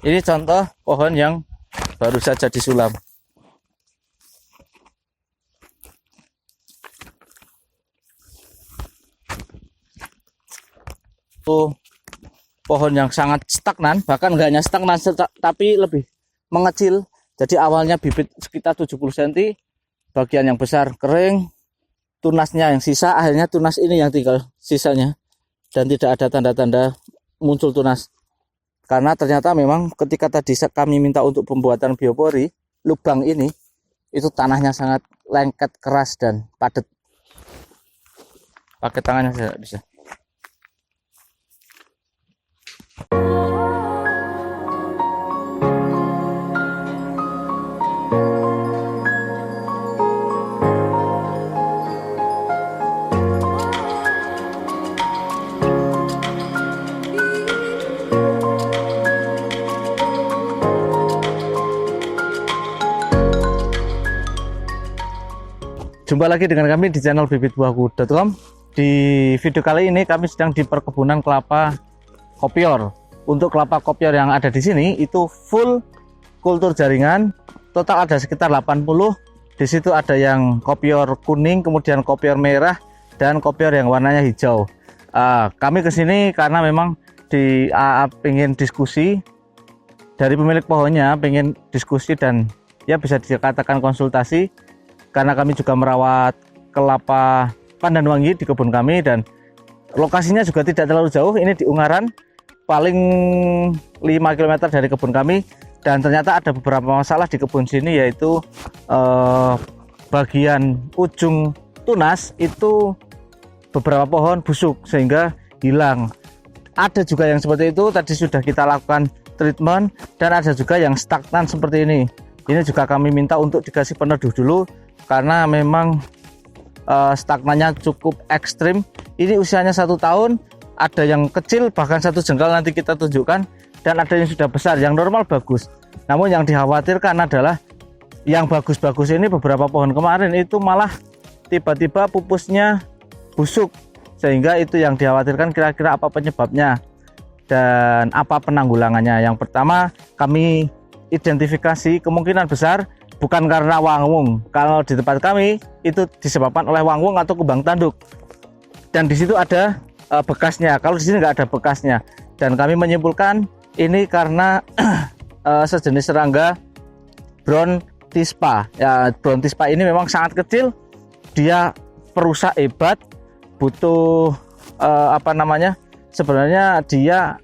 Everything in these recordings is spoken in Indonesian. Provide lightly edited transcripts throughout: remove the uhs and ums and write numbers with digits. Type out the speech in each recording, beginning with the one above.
Ini contoh pohon yang baru saja disulam. Pohon yang sangat stagnan, bahkan nggak hanya stagnan tapi lebih mengecil. Jadi awalnya bibit sekitar 70 cm, bagian yang besar kering, tunasnya yang sisa, akhirnya tunas ini yang tinggal sisanya, dan tidak ada tanda-tanda muncul tunas. Karena ternyata memang ketika tadi kami minta untuk pembuatan biopori, lubang ini itu tanahnya sangat lengket, keras dan padat. Pakai tangannya tidak bisa. Jumpa lagi dengan kami di channel bibitbuahku.com. Di video kali ini kami sedang di perkebunan kelapa kopior. Untuk kelapa kopior yang ada di sini itu full kultur jaringan. Total ada sekitar 80. Di situ ada yang kopior kuning, kemudian kopior merah, dan kopior yang warnanya hijau. Kami kesini karena memang ingin diskusi dari pemilik pohonnya, pengen diskusi dan ya bisa dikatakan konsultasi. Karena kami juga merawat kelapa pandan wangi di kebun kami, dan lokasinya juga tidak terlalu jauh. Ini di Ungaran, paling 5 km dari kebun kami. Dan ternyata ada beberapa masalah di kebun sini, yaitu bagian ujung tunas itu beberapa pohon busuk sehingga hilang. Ada juga yang seperti itu, tadi sudah kita lakukan treatment, dan ada juga yang stagnan seperti ini. Ini juga kami minta untuk dikasih peneduh dulu, karena memang stagnannya cukup ekstrim. Ini usianya 1 tahun, ada yang kecil bahkan 1 jengkal nanti kita tunjukkan, dan ada yang sudah besar, yang normal bagus. Namun yang dikhawatirkan adalah yang bagus-bagus ini, beberapa pohon kemarin itu malah tiba-tiba pupusnya busuk, sehingga itu yang dikhawatirkan. Kira-kira apa penyebabnya dan apa penanggulangannya? Yang pertama, kami identifikasi kemungkinan besar bukan karena wangun. Kalau di tempat kami itu disebabkan oleh wangun atau kumbang tanduk, dan di situ ada bekasnya. Kalau di sini nggak ada bekasnya, dan kami menyimpulkan ini karena sejenis serangga brown tispa. Ya, brown tispa ini memang sangat kecil, dia perusak hebat, butuh sebenarnya dia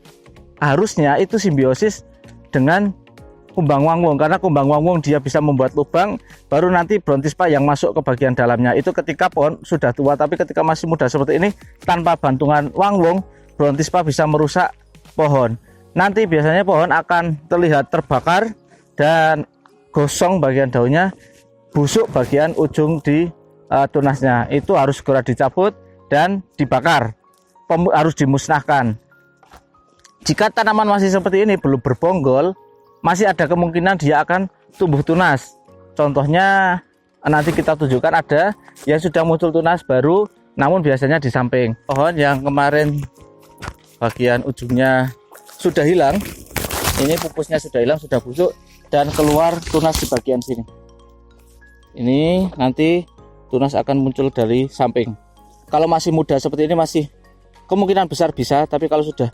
harusnya itu simbiosis dengan kumbang wangun, karena kumbang wangun dia bisa membuat lubang, baru nanti brown tispa yang masuk ke bagian dalamnya. Itu ketika pohon sudah tua, tapi ketika masih muda seperti ini, tanpa bantuan wangun, brown tispa bisa merusak pohon. Nanti biasanya pohon akan terlihat terbakar dan gosong bagian daunnya, busuk bagian ujung di tunasnya. Itu harus segera dicabut dan dibakar, harus dimusnahkan. Jika tanaman masih seperti ini, belum berbonggol, masih ada kemungkinan dia akan tumbuh tunas. Contohnya nanti kita tunjukkan, ada yang sudah muncul tunas baru, namun biasanya di samping. Pohon yang kemarin bagian ujungnya sudah hilang, ini pupusnya sudah hilang, sudah busuk, dan keluar tunas di bagian sini. Ini nanti tunas akan muncul dari samping. Kalau masih muda seperti ini, masih kemungkinan besar bisa, tapi kalau sudah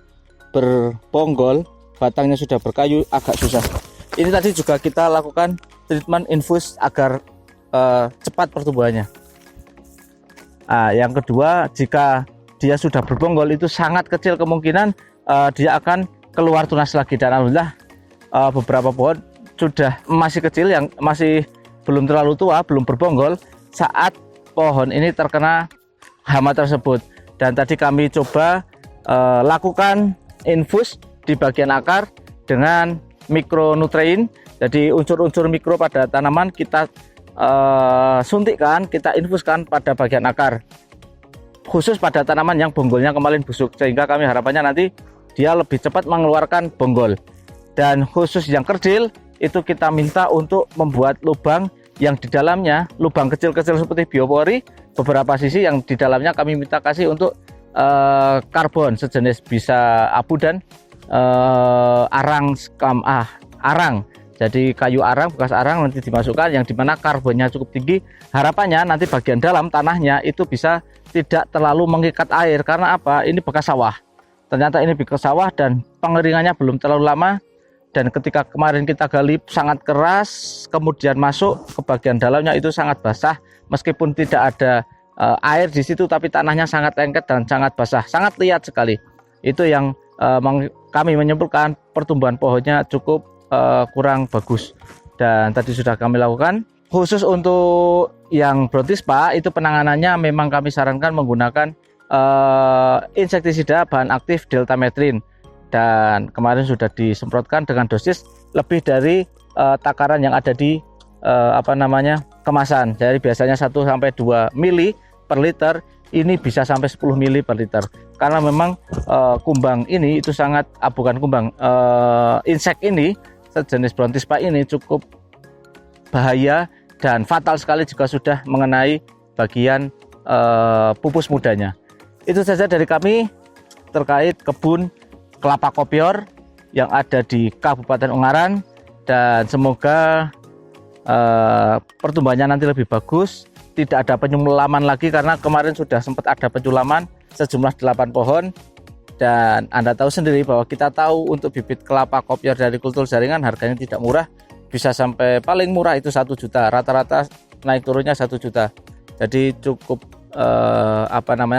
berbonggol, batangnya sudah berkayu, agak susah. Ini tadi juga kita lakukan treatment infus agar cepat pertumbuhannya. Yang kedua, jika dia sudah berbonggol, itu sangat kecil kemungkinan dia akan keluar tunas lagi. Dan alhamdulillah beberapa pohon sudah masih kecil, yang masih belum terlalu tua, belum berbonggol saat pohon ini terkena hama tersebut. Dan tadi kami coba lakukan infus di bagian akar dengan mikronutrien. Jadi unsur-unsur mikro pada tanaman kita suntikkan, kita infuskan pada bagian akar, khusus pada tanaman yang bonggolnya kemarin busuk, sehingga kami harapannya nanti dia lebih cepat mengeluarkan bonggol. Dan khusus yang kerdil itu kita minta untuk membuat lubang yang di dalamnya, lubang kecil-kecil seperti biopori, beberapa sisi yang di dalamnya kami minta kasih untuk karbon sejenis, bisa abu dan arang. Jadi kayu arang, bekas arang nanti dimasukkan yang dimana karbonnya cukup tinggi. Harapannya nanti bagian dalam tanahnya itu bisa tidak terlalu mengikat air. Karena apa? Ini bekas sawah. Ternyata ini bekas sawah dan pengeringannya belum terlalu lama. Dan ketika kemarin kita gali sangat keras, kemudian masuk ke bagian dalamnya itu sangat basah. Meskipun tidak ada air di situ, tapi tanahnya sangat lengket dan sangat basah, sangat liat sekali. Itu yang kami menyimpulkan pertumbuhan pohonnya cukup kurang bagus. Dan tadi sudah kami lakukan. Khusus untuk yang Brontispa itu penanganannya memang kami sarankan menggunakan insektisida bahan aktif deltametrin. Dan kemarin sudah disemprotkan dengan dosis lebih dari takaran yang ada di kemasan. Jadi biasanya 1-2 mili per liter, ini bisa sampai 10 mili per liter. Karena memang kumbang ini itu sangat bukan kumbang, insek ini sejenis Brontispa ini cukup bahaya dan fatal sekali jika sudah mengenai bagian pupus mudanya. Itu saja dari kami terkait kebun kelapa kopior yang ada di Kabupaten Ungaran, dan semoga pertumbuhannya nanti lebih bagus, tidak ada penyulaman lagi karena kemarin sudah sempat ada penyulaman sejumlah 8 pohon. Dan Anda tahu sendiri bahwa kita tahu untuk bibit kelapa kopior dari kultur jaringan harganya tidak murah, bisa sampai paling murah itu 1 juta, rata-rata naik turunnya 1 juta. Jadi cukup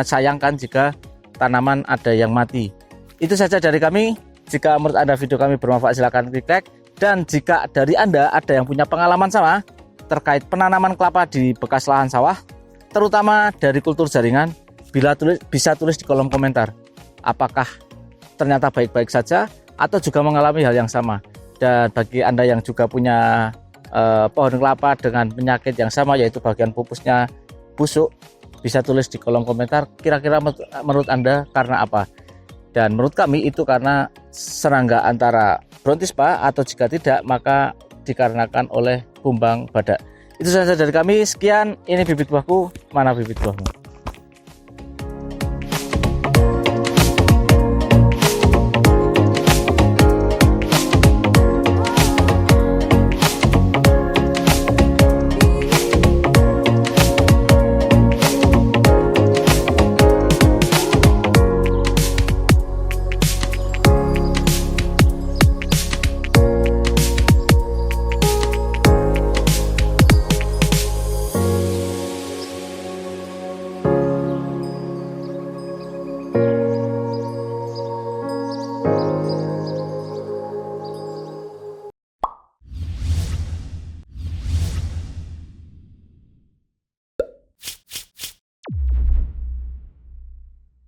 sayangkan jika tanaman ada yang mati. Itu saja dari kami. Jika menurut Anda video kami bermanfaat silahkan klik like, dan jika dari Anda ada yang punya pengalaman sama terkait penanaman kelapa di bekas lahan sawah, terutama dari kultur jaringan, bisa tulis di kolom komentar. Apakah ternyata baik-baik saja atau juga mengalami hal yang sama. Dan bagi Anda yang juga punya pohon kelapa dengan penyakit yang sama, yaitu bagian pupusnya busuk, bisa tulis di kolom komentar kira-kira menurut Anda karena apa. Dan menurut kami itu karena serangga antara Brontispa, atau jika tidak maka dikarenakan oleh kumbang badak. Itu saja dari kami. Sekian, ini bibit buahku, mana bibit buahmu?